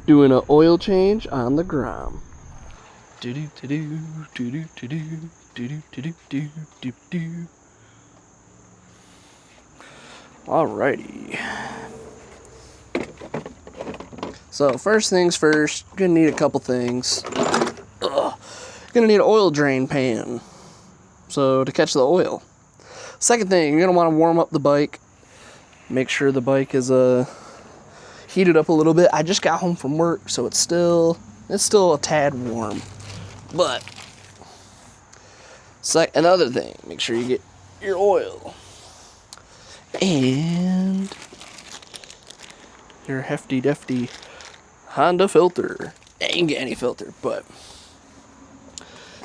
Doing an oil change on the Grom. Alrighty. So first things first, you're gonna need a couple things. You're gonna need an oil drain pan, so to catch the oil. Second thing, you're gonna want to warm up the bike. Make sure the bike is heated up a little bit. I just got home from work, so it's still a tad warm. But another thing, make sure you get your oil and your hefty defty Honda filter. You can get any filter, but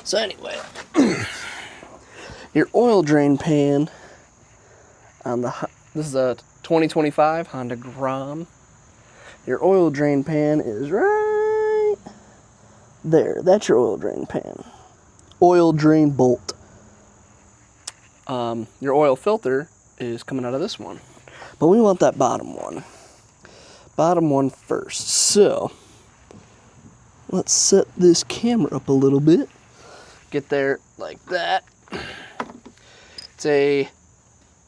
so anyway, your oil drain pan on this is a 2025 Honda Grom. Your oil drain pan is right there. That's your oil drain pan. Oil drain bolt. Your oil filter is coming out of this one, but we want that bottom one. Bottom one first. So let's set this camera up a little bit. Get there like that. I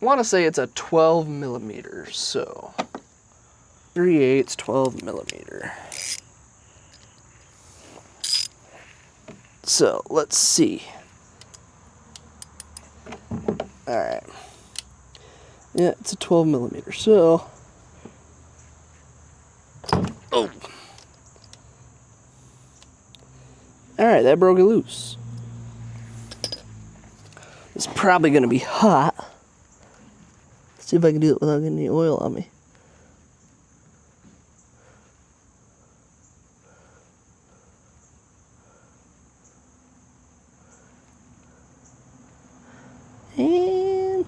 want to say it's a 12 millimeter. So 3/8 12 millimeter. So let's see. Alright. Yeah, it's a 12 millimeter. So, oh. Alright, that broke it loose. It's probably going to be hot. Let's see if I can do it without getting any oil on me. And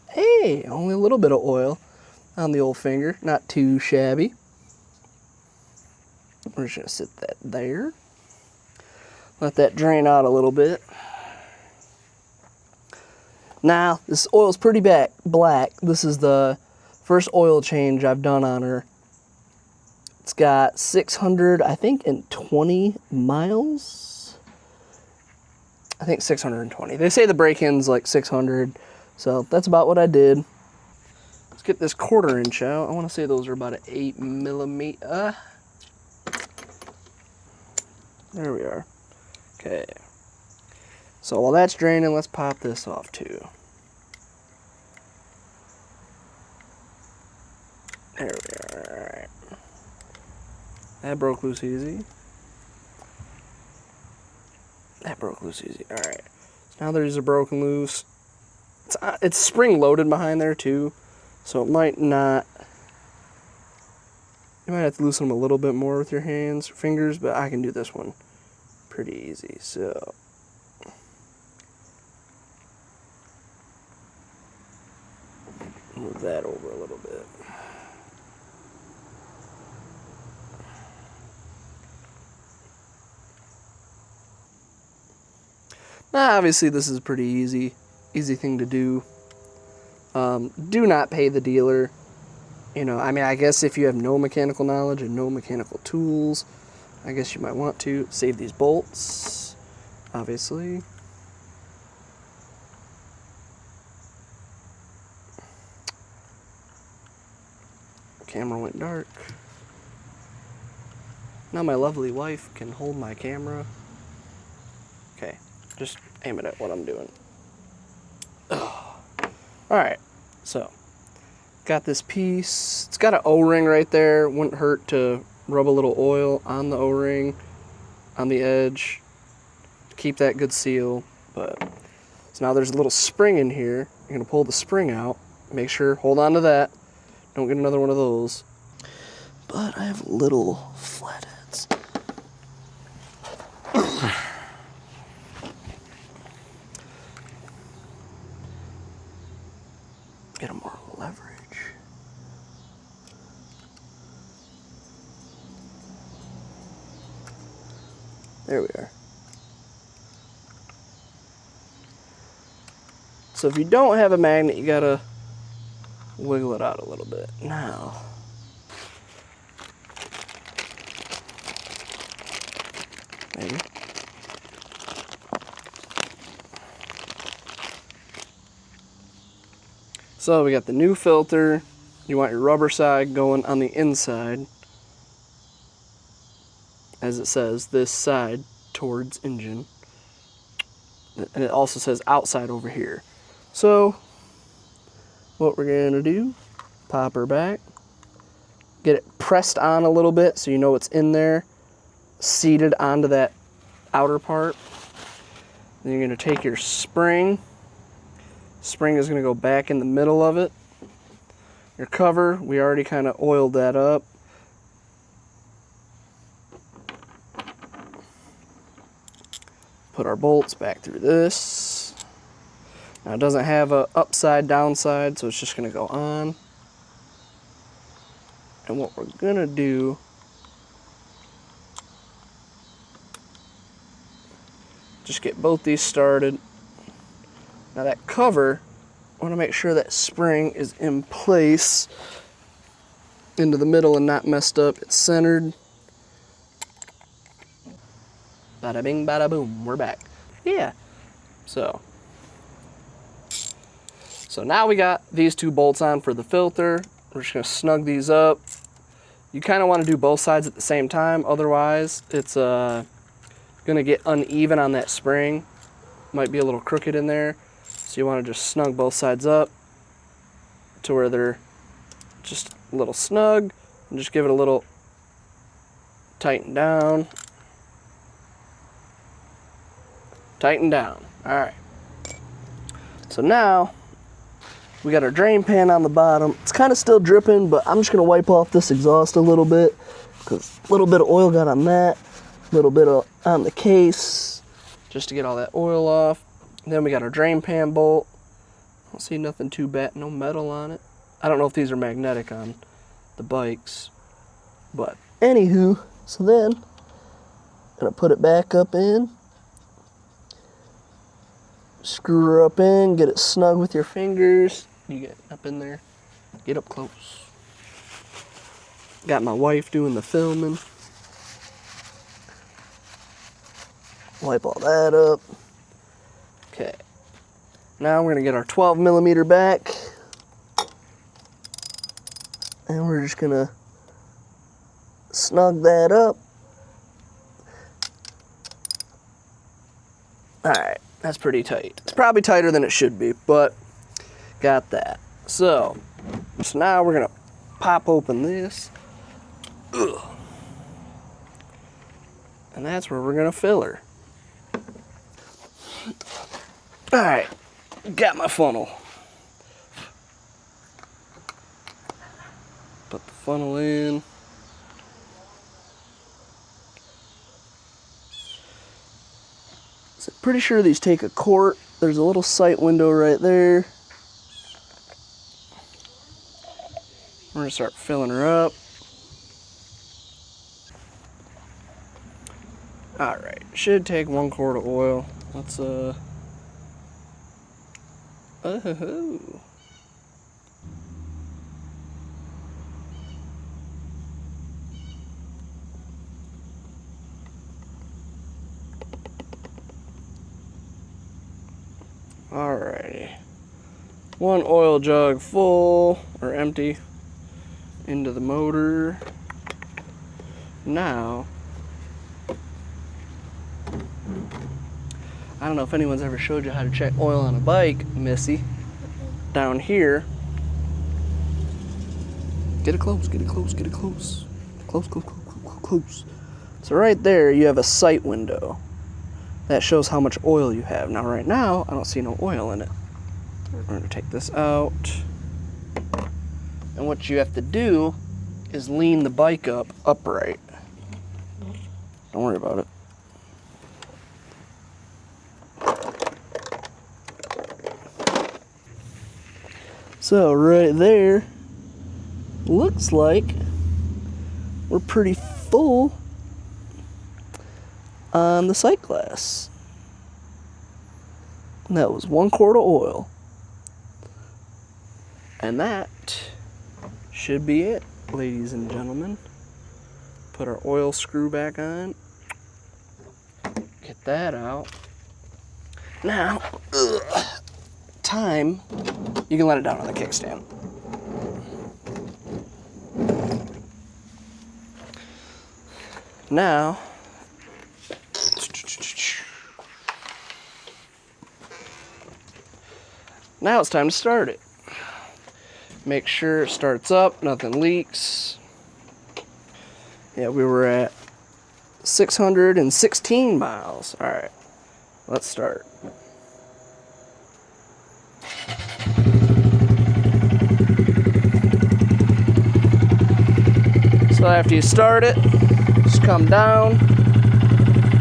hey, only a little bit of oil on the old finger, not too shabby. We're just gonna sit that there. Let that drain out a little bit. Now, this oil's pretty black. This is the first oil change I've done on her. It's got 600, I think, and 20 miles. I think 620. They say the break-in's like 600, so that's about what I did. Let's get this 1/4 inch out. I want to say those are about an 8 millimeter. There we are. Okay. So while that's draining, let's pop this off too. There we are. All right. That broke loose easy. That broke loose easy. All right. So now there's a broken loose. It's spring loaded behind there too, so it might not. You might have to loosen them a little bit more with your hands or fingers, but I can do this one pretty easy. So move that over a little bit. Now, obviously, this is a pretty easy thing to do. Do not pay the dealer. You know, I mean, I guess if you have no mechanical knowledge and no mechanical tools, I guess you might want to save these bolts, obviously. Camera went dark. Now my lovely wife can hold my camera. Okay, just aim it at what I'm doing. Alright, so got this piece. It's got an O-ring right there. Wouldn't hurt to rub a little oil on the O-ring on the edge to keep that good seal. But so now there's a little spring in here. You're gonna pull the spring out. Make sure, hold on to that. Don't get another one of those. But I have little flatheads. Get more leverage. There we are. So if you don't have a magnet, you gotta wiggle it out a little bit. Now, maybe. So we got the new filter. You want your rubber side going on the inside, as it says, this side towards engine. And it also says outside over here. So what we're gonna do, pop her back, get it pressed on a little bit so you know it's in there, seated onto that outer part. Then you're gonna take your spring. Spring is gonna go back in the middle of it. Your cover, we already kind of oiled that up. Put our bolts back through this. Now it doesn't have a upside downside, so it's just gonna go on. And what we're gonna do, just get both these started. Now that cover, I wanna make sure that spring is in place into the middle and not messed up. It's centered. Bada bing, bada boom, we're back. Yeah, so now we got these two bolts on for the filter. We're just gonna snug these up. You kind of want to do both sides at the same time, otherwise it's gonna get uneven on that spring. Might be a little crooked in there, so you want to just snug both sides up to where they're just a little snug, and just give it a little tighten down. Tighten down. All right. So now we got our drain pan on the bottom. It's kind of still dripping, but I'm just gonna wipe off this exhaust a little bit because a little bit of oil got on that, a little bit on the case, just to get all that oil off. And then we got our drain pan bolt. I don't see nothing too bad, no metal on it. I don't know if these are magnetic on the bikes, but anywho, so then I'm gonna put it back up in. Screw her up in, get it snug with your fingers. You get up in there, get up close. Got my wife doing the filming. Wipe all that up. Okay, now we're gonna get our 12mm back. And we're just gonna snug that up. All right. That's pretty tight. It's probably tighter than it should be, but got that. So now we're gonna pop open this. Ugh. And that's where we're gonna fill her. All right, got my funnel. Put the funnel in. So pretty sure these take a quart. There's a little sight window right there. We're gonna start filling her up. All right, should take 1 quart of oil. Let's oh. Alrighty. 1 oil jug full or empty into the motor. Now, I don't know if anyone's ever showed you how to check oil on a bike, Missy. Down here, get it close, get it close, get it close. Close, close, close, close, close. So right there, you have a sight window. That shows how much oil you have. Now right now, I don't see no oil in it. We're gonna take this out. And what you have to do is lean the bike up upright. Don't worry about it. So right there, looks like we're pretty full on the sight glass. And that was 1 quart of oil. And that should be it, ladies and gentlemen. Put our oil screw back on. Get that out. Now, time, you can let it down on the kickstand. Now, it's time to start it. Make sure it starts up, nothing leaks. Yeah, we were at 616 miles. All right, let's start. So after you start it, just come down,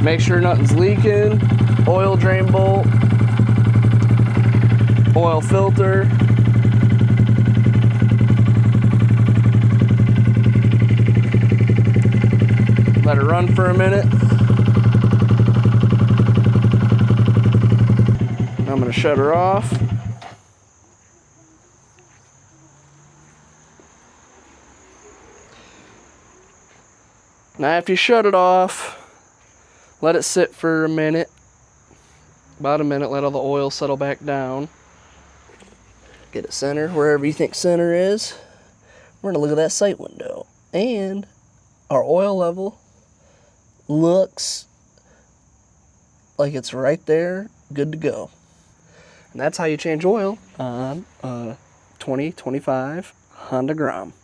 make sure nothing's leaking, oil drain bolt, oil filter. Let it run for a minute. I'm going to shut her off. Now after you shut it off, let it sit for a minute. About a minute, let all the oil settle back down. Get it centered wherever you think center is. We're going to look at that sight window. And our oil level looks like it's right there, good to go. And that's how you change oil on a 2025 Honda Grom.